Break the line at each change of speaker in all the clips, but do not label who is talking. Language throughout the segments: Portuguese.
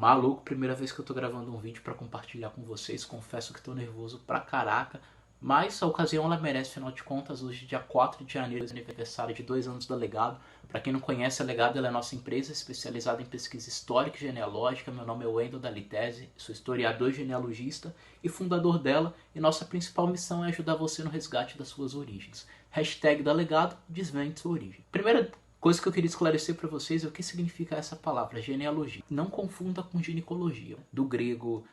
Maluco, primeira vez que eu tô gravando um vídeo pra compartilhar com vocês. Confesso que tô nervoso pra caraca. Mas a ocasião ela merece, afinal de contas. Hoje, dia 4 de janeiro, é aniversário de 2 anos da Legado. Pra quem não conhece, a Legado ela é nossa empresa especializada em pesquisa histórica e genealógica. Meu nome é Wendel Dalitese, sou historiador e genealogista e fundador dela. E nossa principal missão é ajudar você no resgate das suas origens. Hashtag da Legado, desvende sua origem. Primeira coisa que eu queria esclarecer para vocês é o que significa essa palavra, genealogia. Não confunda com ginecologia. Do grego,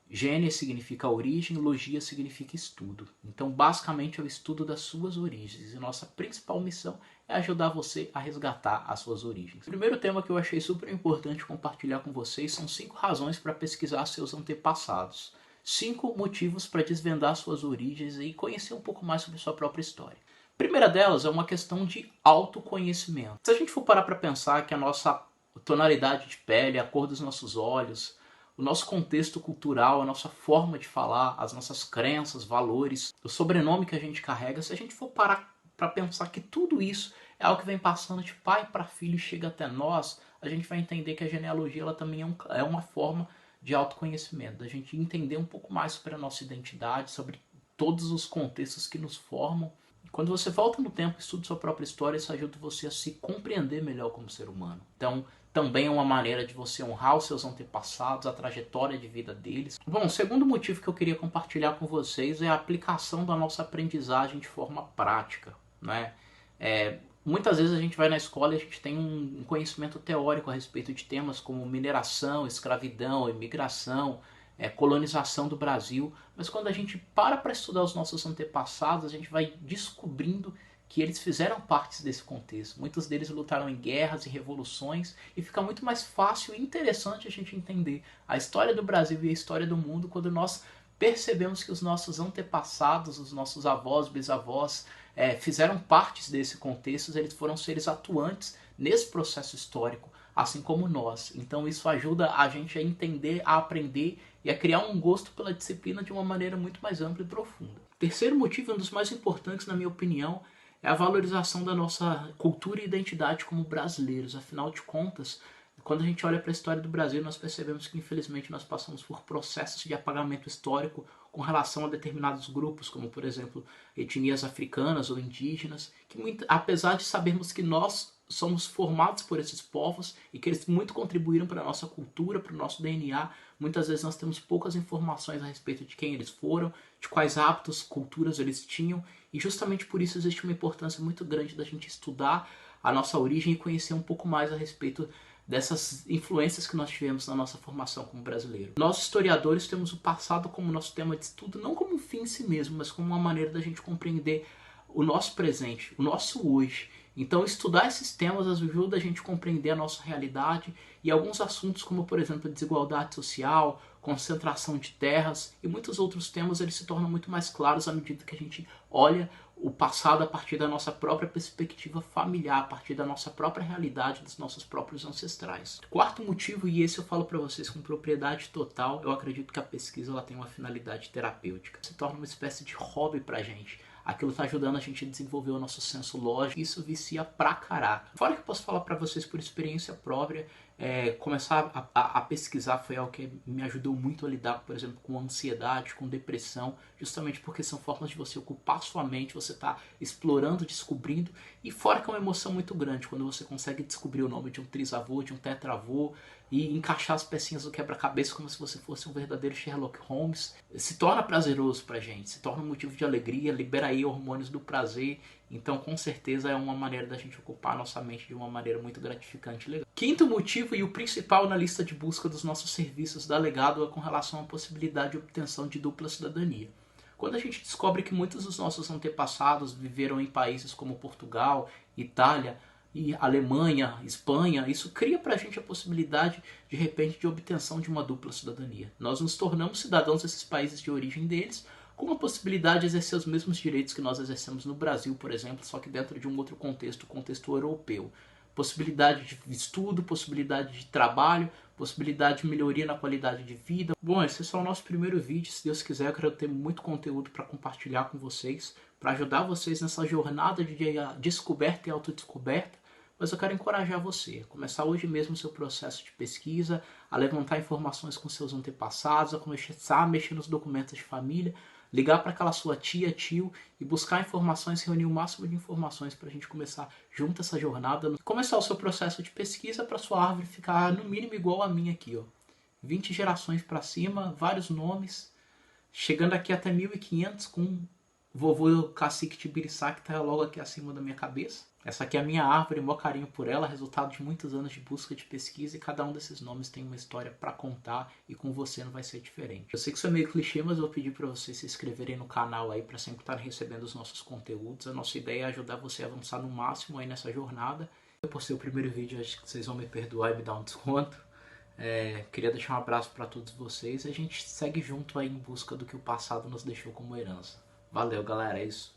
gene significa origem, logia significa estudo. Então, basicamente, é o estudo das suas origens. E nossa principal missão é ajudar você a resgatar as suas origens. O primeiro tema que eu achei super importante compartilhar com vocês são 5 razões para pesquisar seus antepassados. 5 motivos para desvendar suas origens e conhecer um pouco mais sobre sua própria história. A primeira delas é uma questão de autoconhecimento. Se a gente for parar para pensar que a nossa tonalidade de pele, a cor dos nossos olhos, o nosso contexto cultural, a nossa forma de falar, as nossas crenças, valores, o sobrenome que a gente carrega, se a gente for parar para pensar que tudo isso é algo que vem passando de pai para filho e chega até nós, a gente vai entender que a genealogia ela também é uma forma de autoconhecimento, da gente entender um pouco mais sobre a nossa identidade, sobre todos os contextos que nos formam. Quando você volta no tempo e estuda sua própria história, isso ajuda você a se compreender melhor como ser humano. Então, também é uma maneira de você honrar os seus antepassados, a trajetória de vida deles. Bom, o segundo motivo que eu queria compartilhar com vocês é a aplicação da nossa aprendizagem de forma prática, né? Muitas vezes a gente vai na escola e a gente tem um conhecimento teórico a respeito de temas como mineração, escravidão, imigração, colonização do Brasil, mas quando a gente para estudar os nossos antepassados, a gente vai descobrindo que eles fizeram parte desse contexto. Muitos deles lutaram em guerras e revoluções e fica muito mais fácil e interessante a gente entender a história do Brasil e a história do mundo quando nós percebemos que os nossos antepassados, os nossos avós, bisavós, fizeram parte desse contexto, eles foram seres atuantes nesse processo histórico, assim como nós. Então isso ajuda a gente a entender, a aprender e a criar um gosto pela disciplina de uma maneira muito mais ampla e profunda. Terceiro motivo, um dos mais importantes na minha opinião, é a valorização da nossa cultura e identidade como brasileiros. Afinal de contas, quando a gente olha para a história do Brasil, nós percebemos que infelizmente nós passamos por processos de apagamento histórico com relação a determinados grupos, como por exemplo etnias africanas ou indígenas, que apesar de sabermos que nós somos formados por esses povos e que eles muito contribuíram para a nossa cultura, para o nosso DNA, muitas vezes nós temos poucas informações a respeito de quem eles foram, de quais hábitos, culturas eles tinham, e justamente por isso existe uma importância muito grande da gente estudar a nossa origem e conhecer um pouco mais a respeito dessas influências que nós tivemos na nossa formação como brasileiro. Nós historiadores temos o passado como nosso tema de estudo, não como um fim em si mesmo, mas como uma maneira da gente compreender o nosso presente, o nosso hoje. Então estudar esses temas ajuda a gente a compreender a nossa realidade e alguns assuntos como, por exemplo, a desigualdade social, concentração de terras e muitos outros temas, eles se tornam muito mais claros à medida que a gente olha o passado a partir da nossa própria perspectiva familiar, a partir da nossa própria realidade, dos nossos próprios ancestrais. Quarto motivo, e esse eu falo para vocês com propriedade total, eu acredito que a pesquisa ela tem uma finalidade terapêutica. Se torna uma espécie de hobby pra gente. Aquilo está ajudando a gente a desenvolver o nosso senso lógico e isso vicia pra caraca. Fora que eu posso falar para vocês por experiência própria, começar a pesquisar foi algo que me ajudou muito a lidar, por exemplo, com ansiedade, com depressão, justamente porque são formas de você ocupar sua mente, você está explorando, descobrindo, e fora que é uma emoção muito grande, quando você consegue descobrir o nome de um trisavô, de um tetravô, e encaixar as pecinhas do quebra-cabeça como se você fosse um verdadeiro Sherlock Holmes, se torna prazeroso pra gente, se torna um motivo de alegria, libera aí hormônios do prazer, então com certeza é uma maneira da gente ocupar a nossa mente de uma maneira muito gratificante e legal. Quinto motivo e o principal na lista de busca dos nossos serviços da Legado é com relação à possibilidade de obtenção de dupla cidadania. Quando a gente descobre que muitos dos nossos antepassados viveram em países como Portugal, Itália, e Alemanha, Espanha, isso cria pra gente a possibilidade, de repente, de obtenção de uma dupla cidadania. Nós nos tornamos cidadãos desses países de origem deles, com a possibilidade de exercer os mesmos direitos que nós exercemos no Brasil, por exemplo, só que dentro de um outro contexto, o contexto europeu. Possibilidade de estudo, possibilidade de trabalho, possibilidade de melhoria na qualidade de vida. Bom, esse é só o nosso primeiro vídeo. Se Deus quiser, eu quero ter muito conteúdo para compartilhar com vocês, para ajudar vocês nessa jornada de descoberta e autodescoberta, mas eu quero encorajar você a começar hoje mesmo o seu processo de pesquisa, a levantar informações com seus antepassados, a começar a mexer nos documentos de família, ligar para aquela sua tia, tio e buscar informações, reunir o máximo de informações para a gente começar junto essa jornada, começar o seu processo de pesquisa para sua árvore ficar no mínimo igual a minha aqui, ó. 20 gerações para cima, vários nomes, chegando aqui até 1500 com vovô cacique Tibiriçá, que está logo aqui acima da minha cabeça. Essa aqui é a minha árvore, meu carinho por ela, resultado de muitos anos de busca de pesquisa, e cada um desses nomes tem uma história para contar, e com você não vai ser diferente. Eu sei que isso é meio clichê, mas eu vou pedir para vocês se inscreverem no canal aí para sempre estar recebendo os nossos conteúdos. A nossa ideia é ajudar você a avançar no máximo aí nessa jornada. Eu postei o primeiro vídeo, acho que vocês vão me perdoar e me dar um desconto. Queria deixar um abraço para todos vocês. A gente segue junto aí em busca do que o passado nos deixou como herança. Valeu, galera, é isso.